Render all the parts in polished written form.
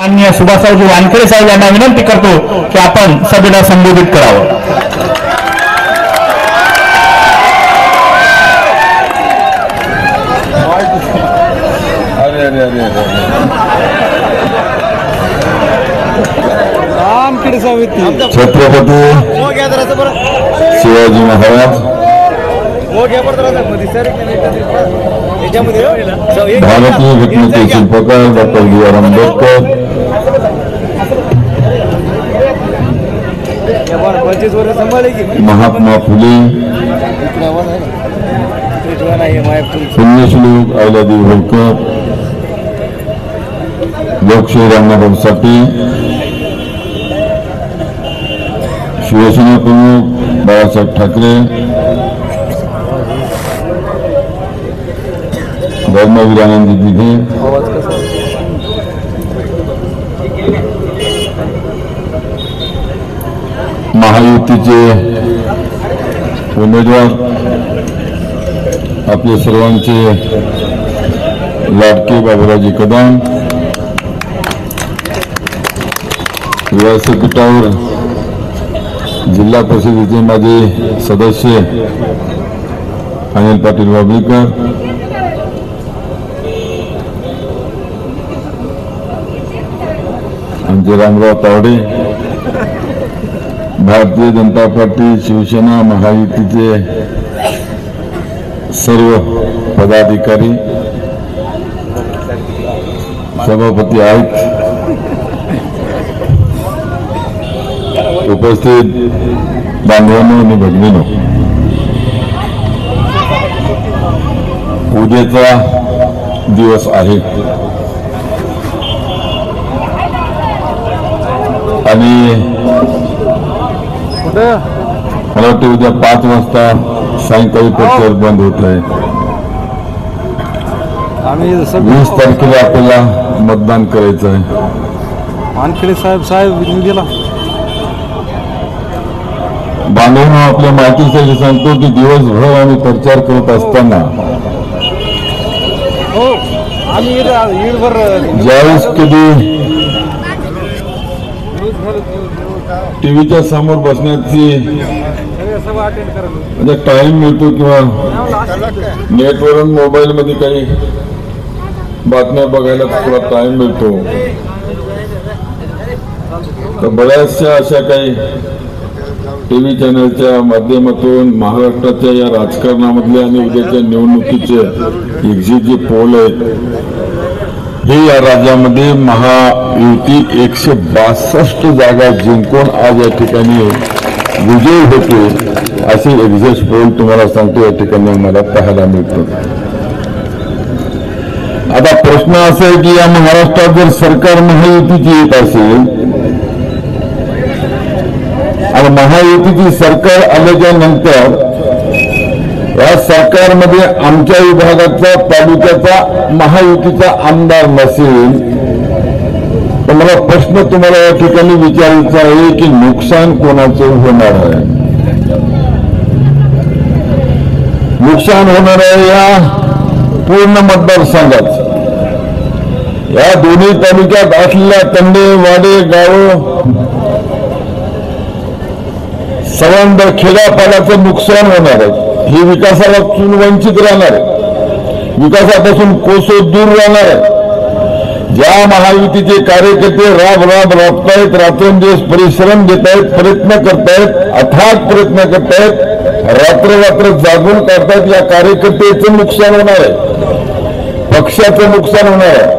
माननीय सुभाषरावजी वानखेडे साहेब यांना विनंती करतो की आपण सभेला संबोधित करावं. छत्रपती शिवाजी महाराज भारतीय घटनेचे शिल्पकार डॉक्टर बी.आर. आंबेडकर, महात्मा फुले, पुण्यश्लोक अहिल्यादेवी होळकर, लोकशाहीर अण्णाभाऊ साठे, शिवसेना प्रमुख बाळासाहेब ठाकरे, धर्मवीर आनंद दिघे, महायुतीचे उमेदवार आपले सर्वांचे लाडके बाबूरावजी कदम, व्यासपीठावर जिल्हा परिषदेचे माजी सदस्य अनिल पाटील बाबळीकर, आमचे रामराव तावडे, भारतीय जनता पार्टी, शिवसेना, महायुतीचे सर्व पदाधिकारी, सभापती आयुक्त, उपस्थित बांधवांनो आणि भगिनींनो, उद्याचा दिवस आहे आणि मला वाटतं उद्या 5 वाजता सायंकाळी प्रचार बंद होत आहे. 20 तारखेला आपल्याला मतदान करायचं आहे. वानखेडे साहेब गेला. बांधवांनो, आपल्या माहितीसाठी सांगतो की दिवसभर आम्ही प्रचार करत असताना ज्यावेळेस कधी टीव्हीच्या समोर बसण्याची म्हणजे टाइम मिळतो किंवा नेटवरून मोबाईल मध्ये काही बातम्या बघायला थोडा टाइम मिळतो, तर बऱ्याचशा अशा काही टीव्ही चॅनलच्या माध्यमातून महाराष्ट्राच्या या राजकारणामधले आणि उद्याच्या निवडणुकीचे एक्झिट जे पोल आहेत हे या राज्यामध्ये महायुती 162 जागा जिंकून आज या ठिकाणी विजयी होते असे एक्झिट पोल तुम्हाला सांगतो या ठिकाणी मला पाहायला मिळतो. आता प्रश्न असा आहे की या महाराष्ट्रात जर सरकार महायुतीची येत असेल आणि महायुतीची सरकार आल्याच्या नंतर या सरकारमध्ये आमच्या विभागाचा तालुक्याचा महायुतीचा आमदार नसेल तर मला प्रश्न तुम्हाला या ठिकाणी विचारायचा आहे की नुकसान कोणाचं होणार आहे. नुकसान होणार आहे या पूर्ण मतदारसंघात, या दोन्ही तालुक्यात असलेल्या तंडे वाडे गाव सवंद खेड्यापाड्याचं नुकसान होणार आहे. ही विकासापासून वंचित राहणार आहे, विकासापासून कोसो दूर राहणार आहे. ज्या महायुतीचे कार्यकर्ते राबतायत, रात्रंदिवस परिश्रम देत आहेत, प्रयत्न करतायत, अथाग प्रयत्न करतायत, रात्र जागून काढतायत, या कार्यकर्त्याचं नुकसान होणार आहे, पक्षाचं नुकसान होणार आहे.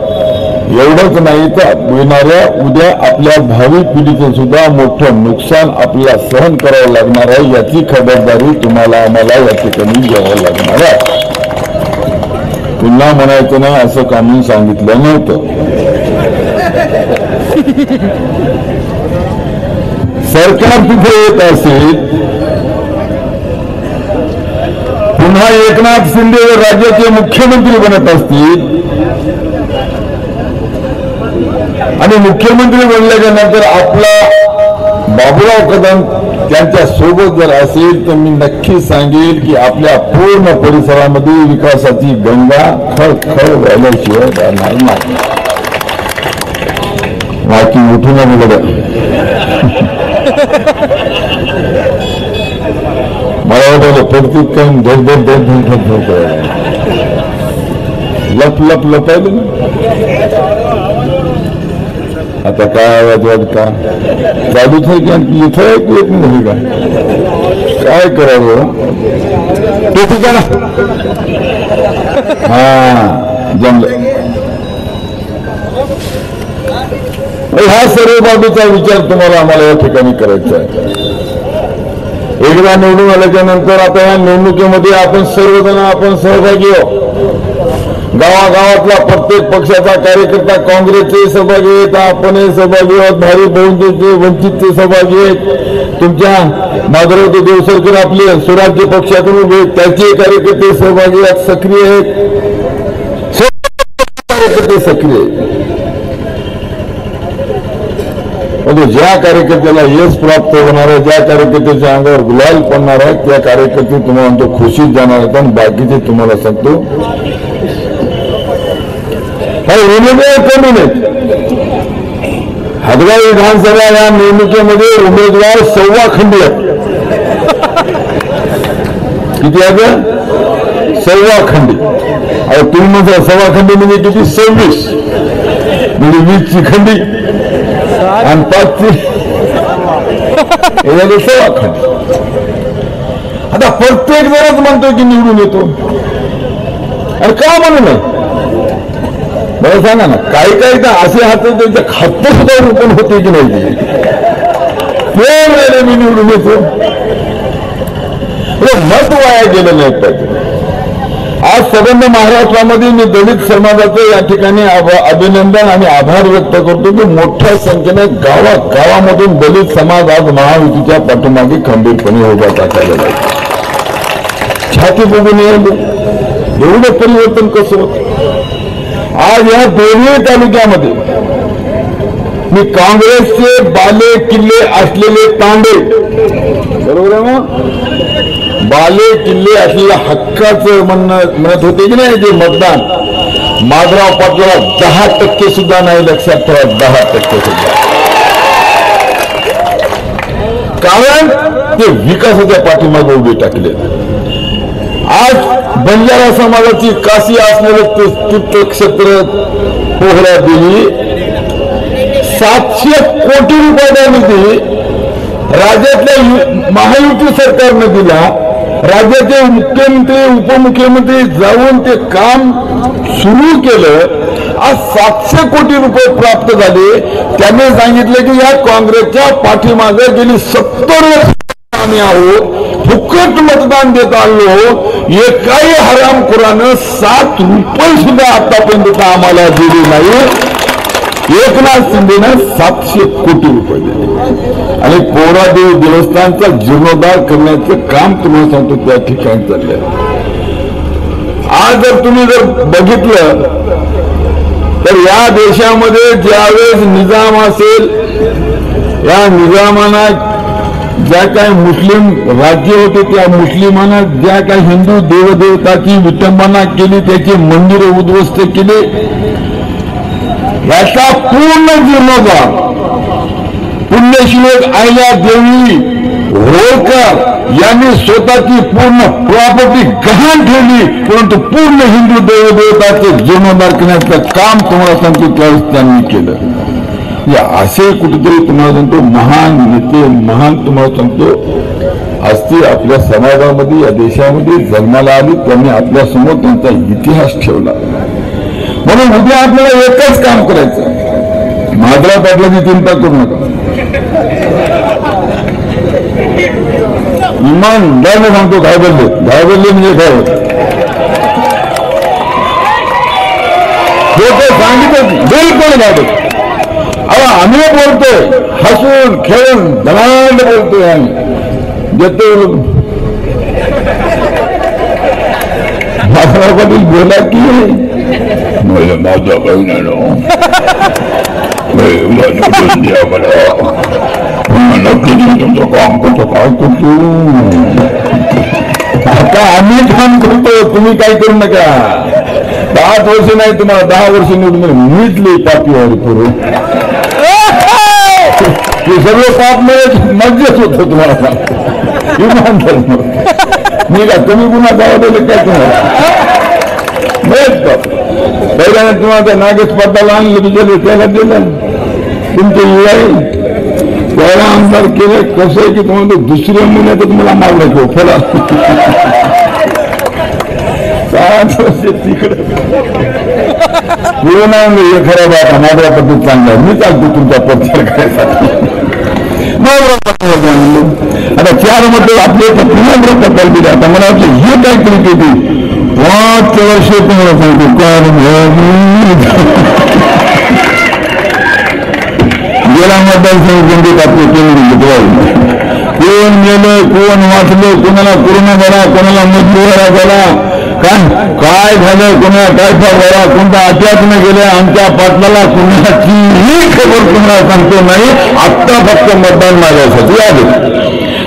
एवढंच नाही तर येणाऱ्या उद्या आपल्या भावी पिढीचं सुद्धा मोठं नुकसान आपल्याला सहन करावं लागणार आहे. याची खबरदारी तुम्हाला आम्हाला या ठिकाणी घ्यावं लागणार आहे. पुन्हा म्हणायचं नाही असं कामी सांगितलं नव्हतं. सरकार तिथे येत असेल, पुन्हा एकनाथ शिंदे राज्याचे मुख्यमंत्री बनत असतील आणि मुख्यमंत्री बनल्याच्या नंतर आपला बाबूराव कदम त्यांच्या सोबत जर असेल तर मी नक्की सांगेल की आपल्या पूर्ण परिसरामध्ये विकासाची गंगा खळखळ व्हायल्याशिवाय राहणार नाही. बाकी उठू ना बोलत मला वाटलं प्रत्येक काम धड धड धड धड धड करायला लप लप लपायला ना. आता काय आवाज वाटता चालूच आहे की इथं ऐकू येत नाही का काय करावं ते ठीक आहे ना. हा जमलं. ह्या सर्व बाबीचा विचार तुम्हाला आम्हाला या ठिकाणी करायचा आहे. एकदा निवडून आल्याच्या नंतर आता या निवडणुकीमध्ये आपण सर्वजण आपण सहभागी आहोत. गावागावातला प्रत्येक पक्षाचा कार्यकर्ता काँग्रेसचे सहभागी आहेत, आपणही सहभागी आहोत, भारी बहुजनचे वंचितचे सहभागी आहेत, तुमच्या माधवराव देवसरकर आपले स्वराज्य पक्षातून उभे त्याचे कार्यकर्ते सहभागी आहेत, सक्रिय आहेत, कार्यकर्ते सक्रिय आहेत. ज्या कार्यकर्त्याला यश प्राप्त होणार आहे, ज्या कार्यकर्त्याच्या अंगावर गुलाल पडणार आहे त्या कार्यकर्ते तुम्हाला तो खुशीत जाणार आहेत. आणि बाकीचे तुम्हाला सांगतो उमेदवार कमी नाहीत. हदगाव विधानसभा या निवडणुकीमध्ये उमेदवार 1.25 खंडी आहेत. किती आहेत? 1.25 खंडी. अरे तुम्ही म्हणता 1.25 खंडी म्हणजे किती? 26 म्हणजे 20ची खंडी आणि 5ची 1.25 खंडी. आता प्रत्येक जणच म्हणतो की निवडून येतो. आणि का म्हणू नये बरं सांगा ना. काही काही तर असे हात त्यांच्या खात सुद्धा रोपण होते की नाही ते मी निवडून येतो. मत वाया गेलं नाही पाहिजे. आज संबंध महाराष्ट्रामध्ये मी दलित समाजाचं या ठिकाणी अभिनंदन आणि आभार व्यक्त करतो की मोठ्या संख्येने गावागावामधून दलित समाज आज महायुतीच्या पाठीमागे खंबीरपणे उभा टाकायला लागला. छाती बघून एवढं परिवर्तन कसं होतं. आज या दोन्ही तालुक्यामध्ये मी काँग्रेसचे बाले किल्ले असलेले तांडे बरोबर आहे मग बाले किल्ले असलेल्या हक्काचं म्हणत होते की नाही जे मतदान माधवराव पाटलाला 10% सुद्धा नाही. लक्षात ठेवा 10% सुद्धा. कारण ते विकासाच्या पाठीमागे उभे टाकले. आज बंजारा समाजाची काशी असणारं ते तीर्थक्षेत्र पोहरा देवी 700 कोटी रुपयाचा निधी राज्यातल्या महायुती सरकारनं दिला. राज्याचे मुख्यमंत्री उपमुख्यमंत्री जाऊन ते काम सुरू केलं. आज 700 कोटी रुपये प्राप्त झाले. त्यांनी सांगितलं की या काँग्रेसच्या पाठीमागे गेली 70 वर्ष आम्ही आहोत. फुकट मतदान देत आलो. एकाही हरामखोरानं 7 रुपये सुद्धा आतापर्यंत आम्हाला दिले नाही. एकनाथ शिंदेनं 700 कोटी रुपये दिले आणि पोहरादेवी देवस्थानचा जीर्णोद्धार करण्याचं काम तुम्हाला सांगतो त्या ठिकाणी चाललंय. आज जर तुम्ही जर बघितलं तर या देशामध्ये ज्यावेळेस निजाम असेल या निजामाना ज्या काही मुस्लिम राज्य होते त्या मुस्लिमांना ज्या काही हिंदू देवदेवताची विटंबना केली त्याची मंदिरे उद्ध्वस्त केली याचा पूर्ण जीर्णोद्धार पुण्यश्लोक आयल्या देवी होळकर यांनी स्वतःची पूर्ण प्रॉपर्टी गहाण ठेवली. परंतु पूर्ण हिंदू देवदेवताचे जीर्णोद्धार करण्याचं काम तुम्हाला सांगतो त्यावेळेस त्यांनी केलं. असे कुठेतरी तुम्हाला सांगतो महान नेते महान तुम्हाला सांगतो असते आपल्या समाजामध्ये या देशामध्ये जन्माला आली. त्यांनी आपल्या समोर त्यांचा इतिहास ठेवला. म्हणून उद्या आपल्याला एकच काम करायचं. माधवराव पाटलाची चिंता करू नका. इमानदारने सांगतो घाबरले म्हणजे काय होत सांगितलं बिलकुल घाबरत. अहो आम्ही बोलतोय हसून खेळून धनांड बोलतोय. आम्ही देतो माधवराव पाटील बोला की माझा बहिणानो तुमचं काम करतो काय करतो. आता आम्ही काम करतो तुम्ही काय करू नका. 5 वर्ष नाही तुम्हाला 10 वर्ष निवडून मीच लई पापी पूर्व हे सगळं पाप मज्जाच होतं तुम्हाला सांगतो इमानदार मी का कमी गुन्हा दावा काय तुम्हाला पहिल्याने तुम्हाला नागेश पाटाला आणलं बिचारे त्याला दिलं तुमचे युवाई त्याला आमदार केलं कसं आहे की तुम्हाला दुसऱ्या महिन्यात तुम्हाला मारलं तो फला 5 वर्ष तिकडे पूर्ण हे खरं बात माझ्या पद्धत चांगला मी चालतो तुमचा प्रचार करायसाठी आता 4 मध्ये आपले पुन्हा प्रकल्प दिले आता मला वाटलं हे काय करू केली 5 वर्ष तुम्हाला सांगतो गेला मतदारसंघ आपले केंद्र कोण गेलं कोण वाचलं कोणाला कोरोना झाला कोणाला मृत्यूला झाला काय झालं कोणाला टायफॉइड झाला कोणत्या अटॅकने गेल्या आमच्या पाटलाला कोणाचीही खबर तुम्हाला सांगतो नाही आत्ता फक्त मतदान माझ्यासाठी आले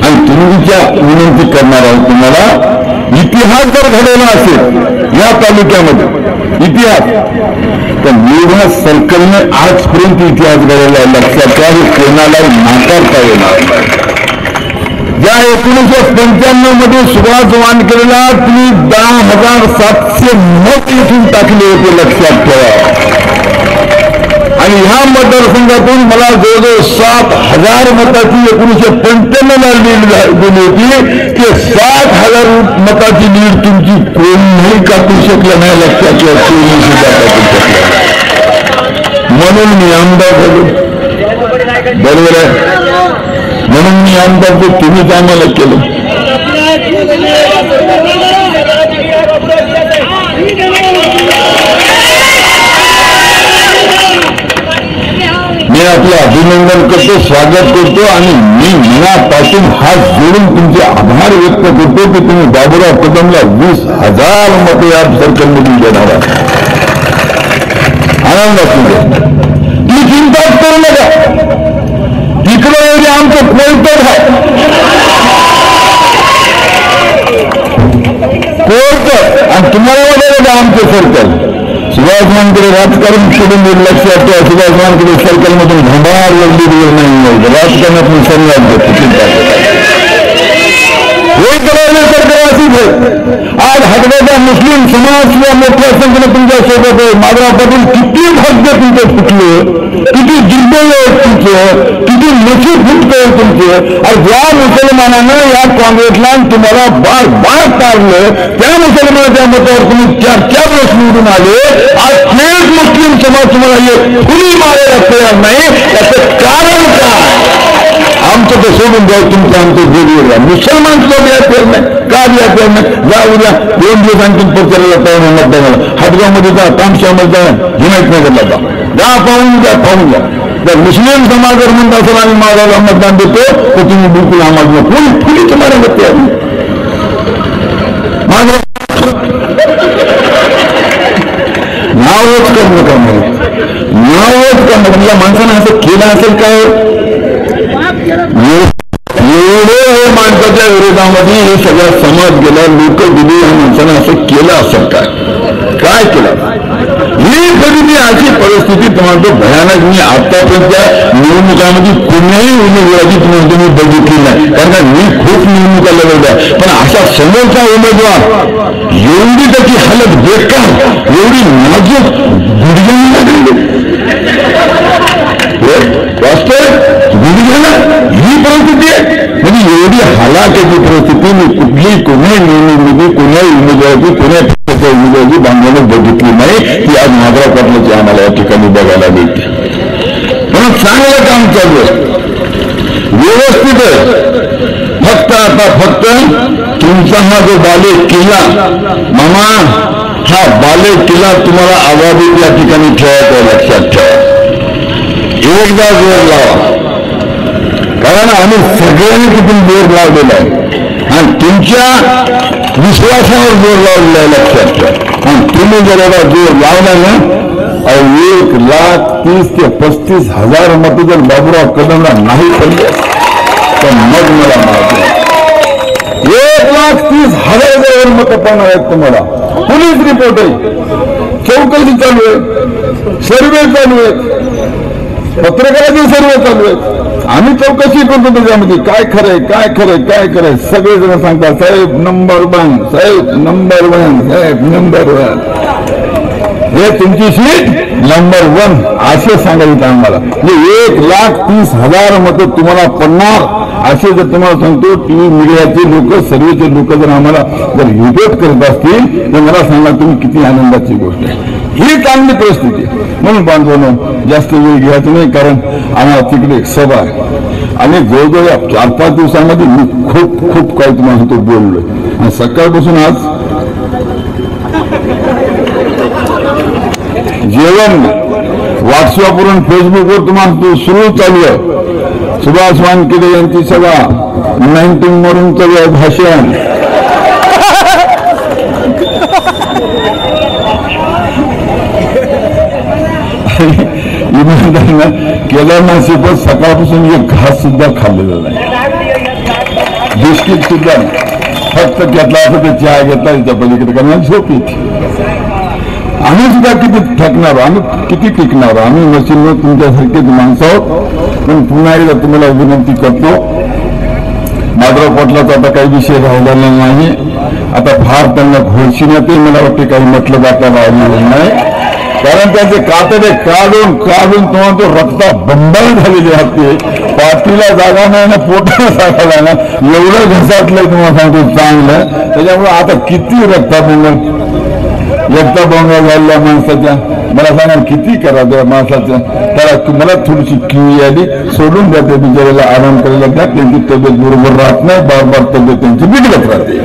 आणि तुमच्या विनंती करणार आहोत तुम्हाला इतिहास जर घडवला असेल या तालुक्यामध्ये इतिहास तर निवडणूक सर्कलने आजपर्यंत इतिहास घडवला लक्षात घ्या हे कोणालाही नाकारता येणार ज्या 1995 मध्ये सुभाष वानखेडेला तुम्ही 10,700 मत इथून टाकले होते लक्षात ठेवा आणि ह्या मतदारसंघातून मला जवळजवळ 7,000 मताची 1995 ला लीड दिली होती ते 7,000 मताची लीड तुमची कोणीही कापू शकलं नाही लक्षात ठेवा कोणी सुद्धा कापू शकलं म्हणून मी आमदार झालो बरोबर आहे म्हणून मी आमदार ते तुम्हीच आम्हाला केलं मी आपलं अभिनंदन करतो स्वागत करतो आणि मी मनापासून हात जोडून तुमचे आभार व्यक्त करतो की तुम्ही बाबूराव कदमला 20,000 मते या सर्कलमधून देणार आहात आनंदात ती चिंताच करू नका तिकडे म्हणजे आमचं कोर्टर आहे कोर्टर आणि तुम्हाला वगैरे आमचं सर्कल सुभाष वानखेडे राजकारण सोडून लक्षात ठेवा सुभाष वानखेडे सर्कलमधून भंडार वगैरे नाही राजकारणातून संवाद घेतो चिंता हे करायला सरकार अशीच आज हटवाचा मुस्लिम समाज किंवा मोठ्या संख्येने तुमच्या सोबत आहे माधवराव पाटील किती भाग्य तुमचं फुटलं किती दुर्दैव आहेत तुमचं किती नशीब फुटतंय तुमचं आणि ज्या मुसलमानानं या काँग्रेसला तुम्हाला बार पाडलं त्या मुसलमानाच्या मतावर तुम्ही 4 वर्ष निवडून आले आज थेट मुस्लिम समाज तुम्हाला खुली मारायला तयार नाही याचं कारण काय आमचं तर सोडून जाऊ तुमचं आमचं वेगवेगळा मुसलमान सुद्धा द्यायचं नाही का द्यायचं नाही जा उद्या 2 दिवस आणखी प्रचाराला तयार मतदानाला हातगावमध्ये जा तामशामध्ये जा हिमायतनगरला जा पाहून द्या जर मुस्लिम समाज जर म्हणत असेल आम्ही मागायला मतदान देतो तर तुम्ही बिलकुल आम्हाला फुली तुम्हाला मत नावच करणं का नावच करणं म्हणजे माणसानं असं केलं असेल काय एवढे माणसाच्या विरोधामध्ये हे सगळा समाज गेला लोक दिली या माणसानं असं केलं असेल काय केलं ही कधी अशी परिस्थिती तुम्हाला भयानक मी आतापर्यंतच्या निवडणुकांमध्ये कुठल्याही उमेदवाराची तुम्हाला मी बघितली नाही कारण का मी खूप निवडणुका लढवल्या पण अशा समोरचा उमेदवार एवढी त्याची हालत बेकार एवढी नाजूक गुडघ्याने लागली वास्तव गुडघ्याला ही परिस्थिती आहे म्हणजे एवढी हलाखीची परिस्थिती मी कुठली कोणी निवडणुकीमध्ये कोण्याही उमेदवाराची कोण्या उमेदवाराची बांधवानं बघितली नाही ती आज माधवराव पाटलाची आम्हाला या ठिकाणी बघायला मिळते म्हणून चांगलं काम चालू आहे व्यवस्थित आहे फक्त तुमचा हा जो बाले किल्ला मामा हा बाले किल्ला तुम्हाला आबादीत या ठिकाणी ठेवायचा लक्षात ठेवा एकदा जोर लावा कारण आम्ही सगळ्यांनी तिथून जोर लावलेला आहे आणि तुमच्या विश्वासावर जोर लावलेला आहे लक्षात ठेवा आणि तुम्ही जर एवढा जोर लावला ना 1,30,000 ते 35,000 मत जर बाबूराव कदमला नाही पडले तर मग मला माहिती 1,30,000 मतं पडणार आहेत तुम्हाला पोलीस रिपोर्ट आहे चौकशी चालू आहे सर्वे चालू आहे पत्रकारांचे सर्वे चालू आहे. आम्ही चौकशी करतो त्याच्यामध्ये काय खरंय काय खरंय काय खरंय. सगळेजण सांगतात साहेब नंबर 1, साहेब नंबर 1, साहेब नंबर 1, हे तुमची सीट नंबर 1 असे सांगायचं आम्हाला. 1,30,000 मतं तुम्हाला पडणार असे जर तुम्हाला सांगतो. टीव्ही मीडियाचे लोक सर्वेचे लोक जर आम्हाला जर विरोध करत असतील तर मला सांगा तुम्ही किती आनंदाची गोष्ट आहे. ही चांगली परिस्थिती आहे. म्हणून बांधवांनो जास्त वेळ घ्यायचं नाही कारण आम्हाला तिकडे एक सभा आहे आणि जवळजवळ 4-5 दिवसांमध्ये मी खूप काही तुम्हाला तो बोललोय. आणि सकाळपासून आज जेवण व्हॉट्सअपवरून फेसबुकवर तुम्हाला सुरू चालू आहे. सुभाष वानखेडे यांची सभा 19 मरूनचं भाषण इमानदारीनं केदारनाथ श्रीपद सकाळपासून एक घास सुद्धा खाल्लेला नाही. बिस्किट सुद्धा फक्त घेतला असं ते चहा घेतला त्याच्या पलीकडे कारण झोप येते. आम्ही सुद्धा किती थकणार आम्ही किती टिकणार आम्ही मशीनवर तुमच्यासारखेच माणसं आहोत. पण पुन्हा एकदा तुम्हाला विनंती करतो माधवराव पाटलाचा आता काही विषय राहिलेला नाही. आता फार त्यांना घोषणातही मला वाटते काही म्हटलं जाता राहिलेलं नाही कारण त्यांचे कातडे काढून तुम्हाला तो रक्ता बंबाळ झालेली असते. पाठीला जागा नाही ना पोटाला जागा ना एवढं घसाटलंय तुम्हाला सांगतो चांगलं. त्याच्यामुळे आता किती रक्ताभंग झालेल्या माणसाच्या मला सांगा किती करा त्या माणसाच्या. त्याला मला थोडीशी किवी आली सोडून द्या त्या बिचाराला आराम करायला द्या. त्यांची तब्येत बरोबर राहत नाही. बार तब्येत त्यांची बिघडत राहते.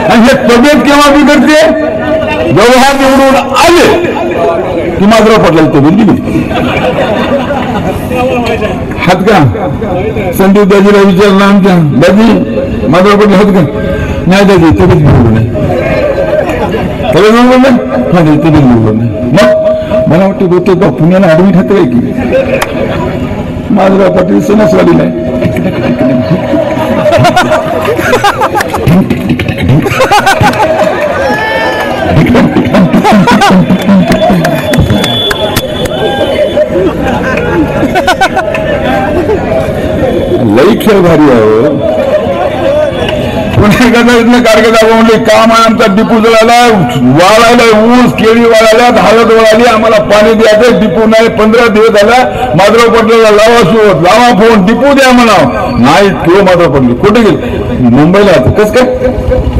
आणि हे तब्येत केव्हा बिघडते जेव्हा निवडून आले की मात्र पडला तब्येत बिघडते. हात का संदीप दाजीला विचारलं आमच्या दाजी मात्र पडले हात का नाही दाजी तब्येत बिघडू नाही तब्येत बिघडू नाही हा तब्येत बिघडू नाही. मग मला वाटतं गोष्ट का पुण्याला ऍडमिट होत आहे की माधवराव पाटील सणसवाडीला आहे. लई खेळ भारी आहे. पुणे इथलं कारगे दाबा म्हणले काम आहे आमचा डिपू जळाला वाळायला ऊस केळी वाळायला हळद वळाली आम्हाला पाणी द्यायचं डिपू नाही. 15 दिवस झाला माधवराव पाटलाला लावा फोन डिपू द्या म्हणा नाही किंवा माधवराव पाटील कुठे गेले मुंबईला कस काय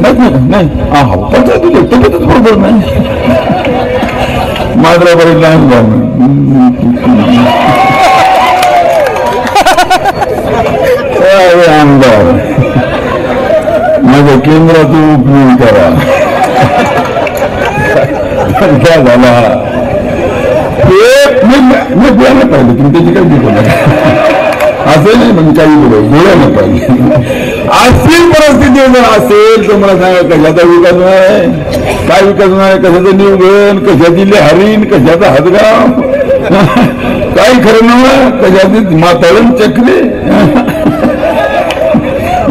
नाही हा पंचायत दिली तब्येतच बरोबर नाही. माधवराव पाटील आमदार माझ्या केंद्राचा उपयोग करा काय झाला मी बोलायला पाहिजे तुम्ही त्याची काही बोला असेल नाही म्हणजे काही बोलायला पाहिजे. अशी परिस्थिती जर असेल तर मला सांगा कशाचा विकास नाही काय विकास नाही कशाचं निवडण कशाची हरीण कशाचा हदगाव काही खरं नव्हतं कशाची माताळण चक्री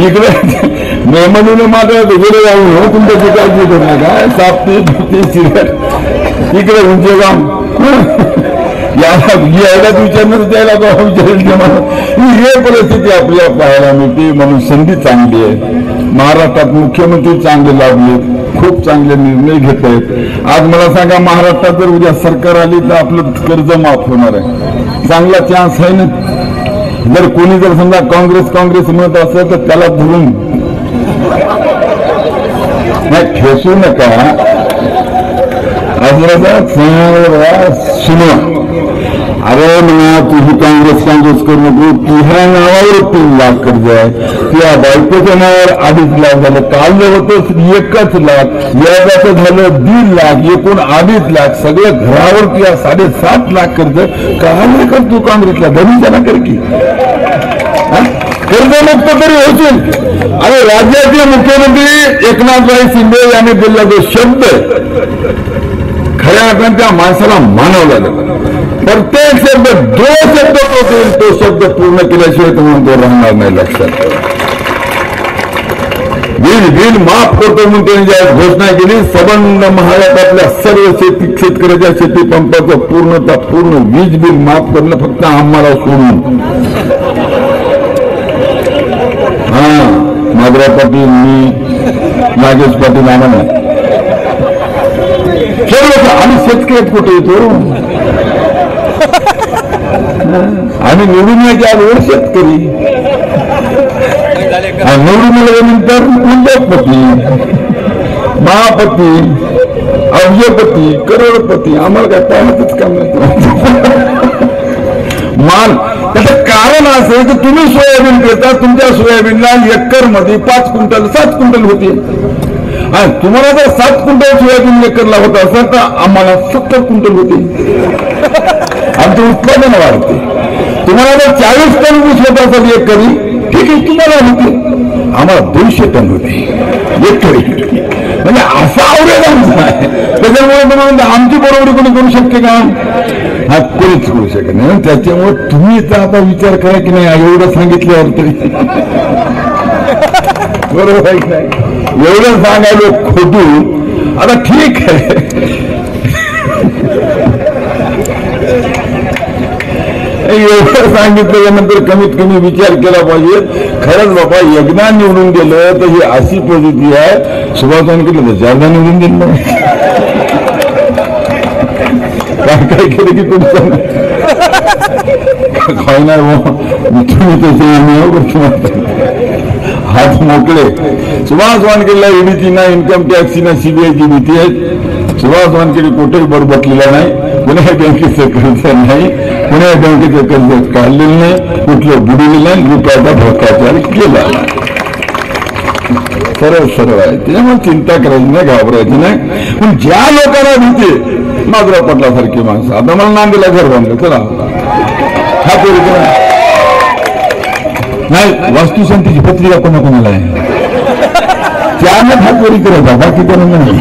इकडे मेहमानीने माझ्या वेगळे जाऊन तुमच्या काळजी करू नका सापते सिगरेट इकडे उंचे काम यायला विचारणार त्याला विचारेल ही परिस्थिती आपल्याला पाहायला मिळते. म्हणून संधी चांगली आहे. महाराष्ट्रात मुख्यमंत्री चांगले लाभले खूप चांगले निर्णय घेत आहेत. आज मला सांगा महाराष्ट्रात जर उद्या सरकार आली तर आपलं कर्ज माफ होणार आहे. चांगला चान्स आहे ना. जर कोणी जर समजा काँग्रेस म्हणत असेल तर त्याला धरून नाही ठेसू नका. सुना अरे म्हणा तुझी काँग्रेस करू नको. तुझ्या नावावर 3 लाख कर्ज आहे. तुझ्या बायकोच्या नावावर 2.5 लाख झालं. काल जे होतं 1 लाख व्याजाचं झालं 1.5 लाख एकूण 2.5 लाख सगळं घरावर तुझ्या 7.5 लाख कर्ज काय कर तू काँग्रेसला भविष्याला कर की कर्जमुक्त तरी होतील. आणि राज्याचे मुख्यमंत्री एकनाथराव शिंदे यांनी दिलेला जो शब्द खऱ्या अर्थाने त्या माणसाला मानवला जातो. प्रत्येक शब्द जो शब्द तो शब्द पूर्ण केल्याशिवाय तुम्हाला तो राहणार नाही. लक्षात बिल माफ करतो म्हणून त्यांनी ज्या घोषणा केली, संबंध महाराष्ट्रातल्या सर्व शेतकऱ्याच्या शेती पंपाचं पूर्ण वीज बिल माफ करणं फक्त आम्हाला सोडून. हा, माधवराव पाटील, मी, नागेश पाटील, आम्हाला सर्व आम्ही शेतकऱ्यात कुठे येतो. आम्ही निवडून यायच्या अगोदर शेतकरी, निवडून आल्यानंतर उद्योगपती, महापती, अव्यपती, करोडपती. आम्हाला काय पाहतच काम नाही. मान त्याचं कारण असं आहे की तुम्ही सोयाबीन पेरता, तुमच्या सोयाबीनला एकर मध्ये 5 क्विंटल 7 क्विंटल होते. आणि तुम्हाला जर 7 क्विंटल सोयाबीन एकरला होत असेल तर आम्हाला 70 क्विंटल होते. आमचं उत्पादन वाढते. तुम्हाला जर 40 टन ऊस होत असेल एकरी, ठीक आहे, तुम्हाला होते. आम्हाला 200 टन होते एकरी. म्हणजे असा अवरेज आमचा आहे. त्याच्यामुळे तुम्हाला आमची बरोबरी कोणी करू शकते का? हा, कोणीच करू शकत नाही. त्याच्यामुळे तुम्ही तर आता विचार करा की नाही, एवढं सांगितल्यावर तरी बरोबर आहे की नाही? एवढं सांगायला खोटून आता ठीक आहे. एवढं सांगितल्यानंतर कमीत कमी विचार केला पाहिजे. खरंच बाबा यज्ञा निवडून गेलं तर ही अशी परिस्थिती आहे. सुभाष केलं तर जादा निवडून गेलं. काय केलं की तुमचं काय नाही, तुम्ही तसे हात मोकळे. सुभाष वानखेडेला ईडीची ना, इन्कम टॅक्सची ना, सीबीआयची भीती आहे. सुभाष वानखेडे कुठेही बडबटलेला नाही, कुण्या बँकेचं कर्ज नाही, कुण्या बँकेचं कर्ज काढलेलं नाही, कुठलं बुडलेलं नाही, रुपयाचा भ्रष्टाचार केला. सरळ आहे. त्याच्यामुळे चिंता करायची नाही, घाबरायची नाही. पण ज्या लोकांना भीती, माधवराव पाटलासारखी माणसं, आता मला नांदेला घर बांधलं, चला खाते नाही, वास्तुशांतीची पत्रिका कोणाकोणाला आहे, त्यानं खातवरी करत बाकी कोणा नाही.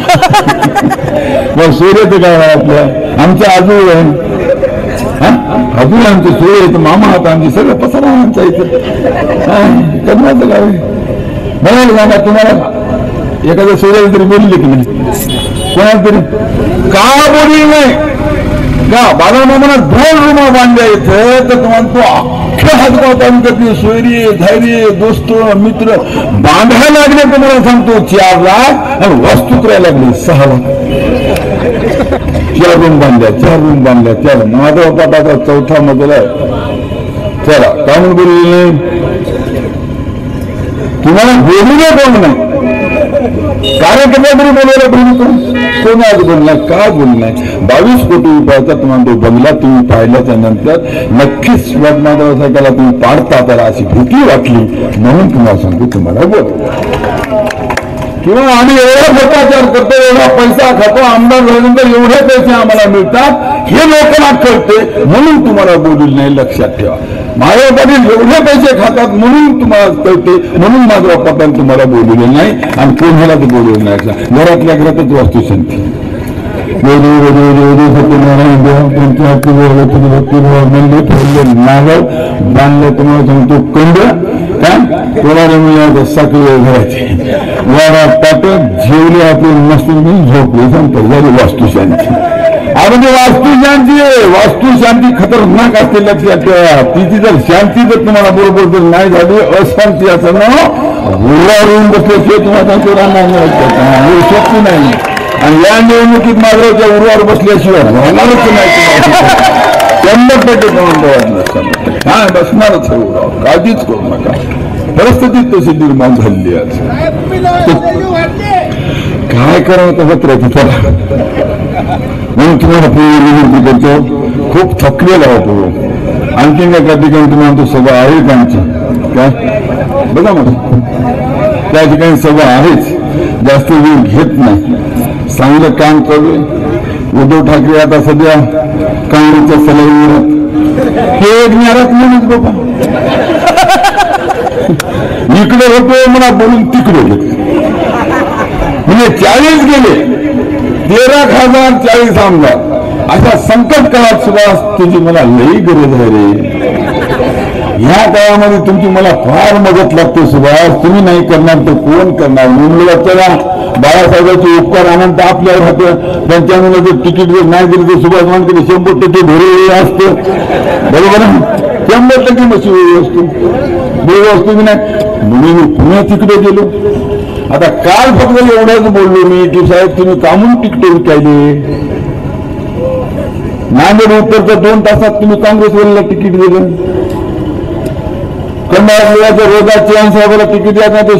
मग सूर्याचं काय आहे आपल्या, आमच्या आजू आहे, अजून आमचे सूर्य आहेत, मामा आता आमची सगळं पसरा आमचा इथं करण्याचं काय म्हणायला सांगा. तुम्हाला एखाद्या सूर्याला तरी बोलले की नाही, कोणाला तरी का बोलली नाही का? बाळामामाला 2 रूम बांधल्या इथं, तर तुम्हाला तो अख्ख्या हातगाव तालुक्यातले सोयरी, धैर्य, दोस्त, मित्र बांधायला लागले. तुम्हाला सांगतो 4 लाख आणि वास्तू करायला लागली 6 लाख. 4 रूम बांधल्या, 4 रूम बांधल्या, 4. माधव पाटाचा 4था मजला आहे. चला, का म्हणून बोलले नाही? तुम्हाला बोलू नये कोण नाही, कार्यकर्ता तरी बोलायला बोलू कोण आज बोलणार, का बोलणार? 22 कोटी रुपयाचा तुम्हाला तो बंगला तुम्ही पाहिल्याच्या नंतर नक्कीच माधव साहेबाला तुम्ही पाडता, त्याला अशी भीती वाटली म्हणून तुम्हाला सांगतो, तुम्हाला बोल. किंवा आम्ही एवढा भ्रष्टाचार करतो, एवढा पैसा खातो, आमदार झाल्यानंतर एवढे पैसे आम्हाला मिळतात हे लोकांना कळते म्हणून तुम्हाला बोलू नाही. लक्षात ठेवा, माधव पाटील एवढे पैसे खातात म्हणून तुम्हाला कळते, म्हणून माधव पाटील तुम्हाला बोलले नाही आणि कोणाला ते बोलवलं नाही. घरातल्या घरातच वास्तुशांती नागव बांधलं. तुम्हाला सांगतो कंड काय कोणाला मिळालं साखळी घराचे वाडात ताटत जेवले आपले मस्त झोपले, सांगतो झाली वास्तुशांती. अगदी वास्तुशांती आहे, वास्तुशांती खतरनाक असते, लक्षात ठेवा. तिची जर शांती जर तुम्हाला बरोबर जर नाही झाली, अशांती असं ना उरावरून बसल्याशिवाय तुम्हाला सांगतो राहणार शक्ती नाही. आणि या निवडणुकीत माधवच्या उरावर बसल्याशिवाय राहणारच नाही. 100% वाटलं हा बसणारच आहे उरावर, काळजीच करू नका. परिस्थिती तशी निर्माण झालेली आहे. काय करावं तसं राहायचं. चला, म्हणून तुम्हाला पूर्वी करतो, खूप थकलेला होतो. आणखीन एका ठिकाणी तुम्हाला तो सभा आहेच आमची, काय बघा मग त्या ठिकाणी सभा आहेच, जास्त वेळ घेत नाही. चांगलं काम चालू आहे. उद्धव ठाकरे आता सध्या काँग्रेसच्या सलाईवर हे एक नाराज म्हणून बाबा इकडे होतो मला बोलून तिकडे गेले, म्हणजे 40 गेले, 13 खासदार 40 आमदार. अशा संकट काळात सुद्धा तुझी मला लई गरज आहे रे. ह्या काळामध्ये तुमची मला फार मदत लागते सुभाष. तुम्ही नाही करणार तर कोण करणार? म्हणून चला बाळासाहेबांचे उपकार आनंद आपल्यावर होते. त्यांच्यामुळे जर तिकीट जर नाही दिलं तर सुभाष वानखेडे 100% भरलेलं असतं. बरोबर ना? 100% मशी असतो बरोबर असतो की नाही. म्हणून मी पुन्हा तिकडे गेलो. आता काल फक्त एवढ्याच बोललो मी की साहेब तुम्ही कामून तिकीट विकायले. नांदेड उत्तरच्या 2 तासात तुम्ही काँग्रेसवाल्याला तिकीट दिलं. कंडाळाच्या रोजा चव्हाण साहेबाला तिकीट द्यायचा ते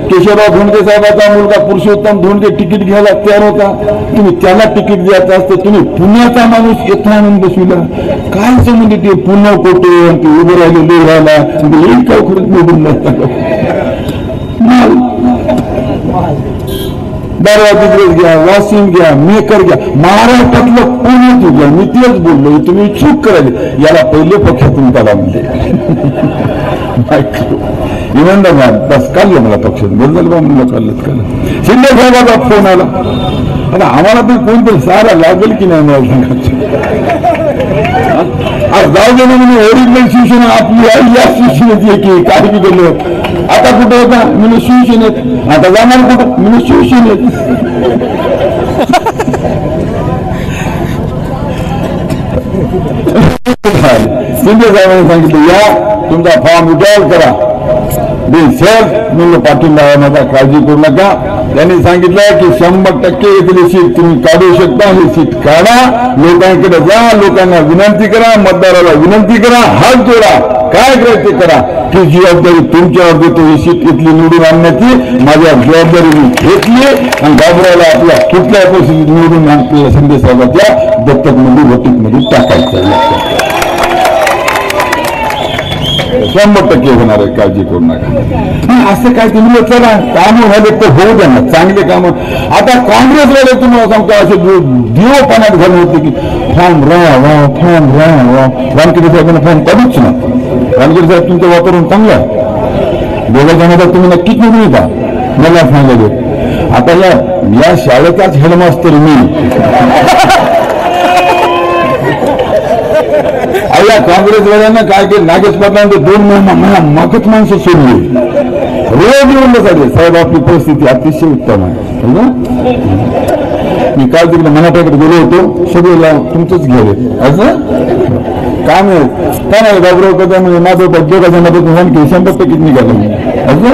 केशवराव धोंडके साहेबाचा मुलगा पुरुषोत्तम धोंडके तिकीट घ्यायला तयार होता. तुम्ही त्याला तिकीट द्यायचं असतं. तुम्ही पुण्याचा माणूस येथा आणून बसविला. काय संबंध ते पुन्हा कोटे ते उभं राहिले राहिला एक काय खरंच निवडून बारा तिकडेच घ्या, वाशिम घ्या, मेकर घ्या, महाराष्ट्रातलं कोणीच घ्या. मी तेच बोललो तुम्ही चूक करायला. याला पहिले पक्षातून काढा म्हणजे इमानदार बस काढलं मला पक्षात बदल बा म्हणलं काढलं. शिंदे साहेबाचा फोन आला. आता आम्हाला तर कोणतरी सारा लागेल की नाही मला सांगायचं. आज जाऊ दे म्हणजे ओरिजिनल शिवसेना आपली आई या शिवसेनेची की काय की गेलो. आता कुठे होता म्हणजे शिवसेनेत. आता जाणार कुठं म्हणजे शिवसेनेत. शिंदे साहेबांनी सांगितलं या तुमचा फॉर्म विड्रॉल करा. सर म्हणलं पाठिंबा माझा काळजी करू नका. त्यांनी सांगितलं की 100% इथली सीट तुम्ही काढू शकता. ही सीट काढा. लोकांकडे जा, लोकांना विनंती करा, मतदाराला विनंती करा, हात जोडा, काय करायचं करा. ती जबाबदारी तुमच्यावर देतो. ही सीट इथली निवडून आणण्याची माझ्या जबाबदारी मी घेतली आणि घाबरायला आपल्या कुठल्या परिस्थितीत निवडून आपल्याला शिंदे साहेबांच्या दत्तकमध्ये वटीकमध्ये टाकायचं. 100% होणार आहे, काळजी करू नका. असं काय तुम्ही चला कामं झाले तर होऊ द्या ना, चांगले कामं. आता काँग्रेसवाले तुम्हाला सांगतो असे दिव पाण्यात घालून होते की फॉर्म राहा. वानखेडे साहेबांना फॉर्म काढूच ना. वानखेडे साहेब तुमचं वातावरण चांगलं आहे. दोघा जणांना तुम्ही नक्कीच निवडून येता मला सांगायचं. आता या शाळेचाच हेडमास्तर मी. या काँग्रेसवाल्यांना काय केलं नागेश पाटलांचे 2 महिना मगच माणसं सोडली. रोज येऊन बसायचे साहेब आपली परिस्थिती अतिशय उत्तम आहे. मी काल तिकडे मराठ्याकडे गेलो होतो. सगळे तुमचंच गेले असं काम आहे काय नाही. बाबराव कदा म्हणजे माझं दोघांच्या मदत की 100% निघालं असं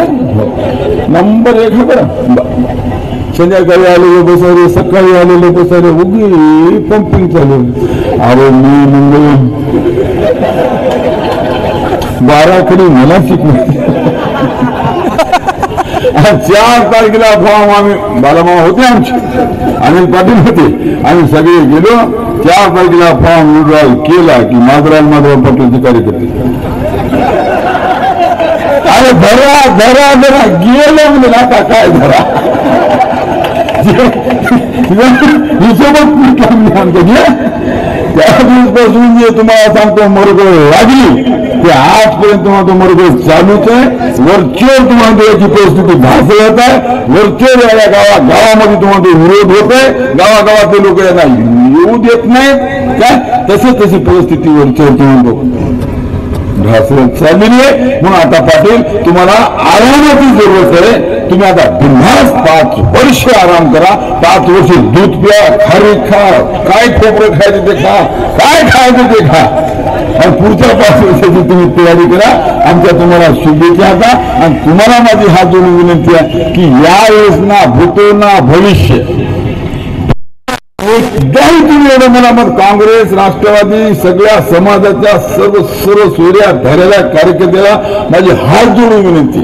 नंबर 1 बरं. संध्याकाळी आलेले बसायले, सकाळी आलेले बसायले, उगी पंपिंग चालू. अरे मी मुंबई 12 कधी मला शिकलो. 4 तारखेला फॉर्म आम्ही बालामामा होते आमचे अनिल पाटील होते. आम्ही सगळे गेलो. 4 तारखेला फॉर्म विड्रॉल केला की माधवराव पाटीलचे कार्यकर्ते अरे धरा गेलो म्हणजे आता काय धरा हिशोबच त्या दिवसपासून जे तुम्हाला सांगतो मरगळ लागली ते आजपर्यंत तुम्हाला तो मरगळ चालूच आहे. वरचेवर तुम्हाला याची परिस्थिती भासवत आहे. वरचेवर या गावामध्ये तुम्हाला तो विरोध होत आहे. गावागावातले लोक यांना येऊ देत नाहीत काय. तशी परिस्थिती वरचेवर तुम्हाला भासवत चाललेली आहे. म्हणून आता पाटील तुम्हाला आरामाची जरूरत आहे. तुम्ही आता बिनधास्त 5 वर्ष आराम करा. 5 वर्ष दूध प्या, खारी खा, काय खोबरं खायचं ते खा, काय खायचं ते खा आणि पुढच्या 5 वर्षाची तुम्ही तयारी करा. आमच्या तुम्हाला शुभेच्छा आता. आणि तुम्हाला माझी हात जोडून विनंती आहे की या योजना भूतो ना भविष्य एकदाही तुम्ही एवढं मला मग काँग्रेस राष्ट्रवादी सगळ्या समाजाच्या सर्व सूर्या धरलेल्या कार्यकर्त्याला माझी हात जोडून विनंती.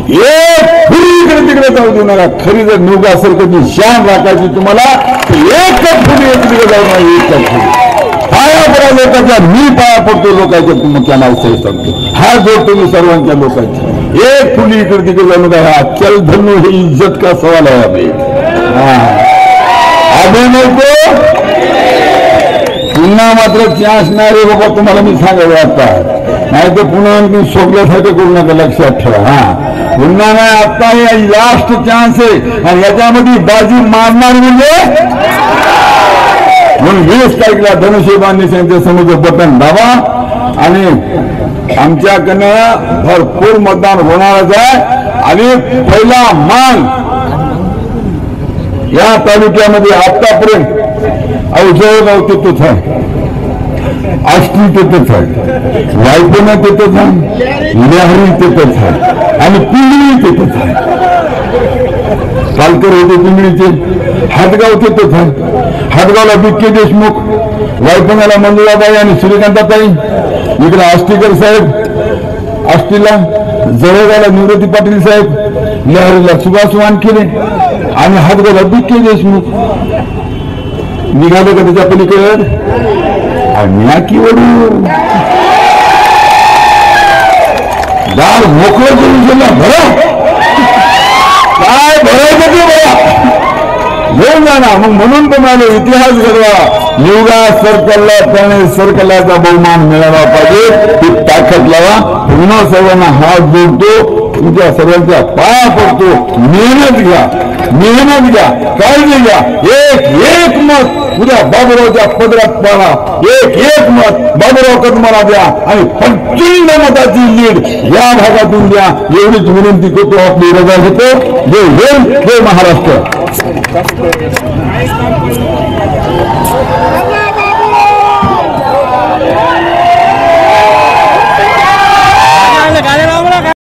एक फुली इकडे तिकडे जाऊ देऊ नका. खरी जर निवडा असेल कधी शान राखायची तुम्हाला एकच फुली तिकडे जाऊ नका. एकच फुली पाया पडा लोकांच्या. मी पाया पडतो लोकांच्या तुमच्या नावसाही सांगतो. हात जोडतो मी सर्वांच्या लोकांच्या. एक फुली इकडे तिकडे जाऊ नका. हा चल धन्नो ही इज्जत का सवाल आहे अभी. नको पुन्हा मात्र चान्स नाही रे बाबा तुम्हाला मी सांगायचं आता. नाही तर पुन्हा आणखी सोडल्यासारखं करू नका. लक्षात ठेवा. पुन्हा नाही. आता हे लास्ट चान्स आहे आणि याच्यामध्ये बाजी मारणार म्हणजे म्हणून 20 तारखेला धनुष्यबाण त्यांच्या समोर बटन दाबा आणि आमच्याकडनं भरपूर मतदान होणारच आहे आणि पहिला मान या तालुक्यामध्ये आतापर्यंत जळगाव तिथंच आहे, आष्टी तिथंच आहे, वायपुणा तिथंच आहे, लेहरी तिथंच आहे आणि पिंगळी तिथंच आहे. पालकर होते पिंगळीचे, हातगाव तिथंच आहे. हातगावला बिक्के देशमुख, वायपुण्याला मंजुळाबाई आणि सूर्यकांताताई, इकडे आष्टीकर साहेब, आष्टीला जळगावला निवृत्ती पाटील साहेब, लेहरीला सुभाष वानखेडे आणि हातगावला बिक्के देशमुख. निघाले का त्याच्या पलीकडे की वडू दार मोकळं करून गेला भरा काय भरायचं ते बघा येऊन जाणार. मग म्हणून तुम्हाला इतिहास घडवा. युगा सर्कलला त्याने सर्कलाचा बहुमान मिळाला पाहिजे. ती ताकद लावा. पुन्हा सर्वांना हात जोडतो, तुमच्या सर्वांच्या पाया पडतो. मेहनत घ्या, मेहनत घ्या, काळजी घ्या. एक मत उद्या बाबुरावच्या पदरात पाडा. एक मत बाबुराव कदमाला द्या आणि प्रचंड मताची लीड या भागातून द्या. एवढीच विनंती करतो. आपली रजा घेतो. जय हिंद, जय महाराष्ट्र.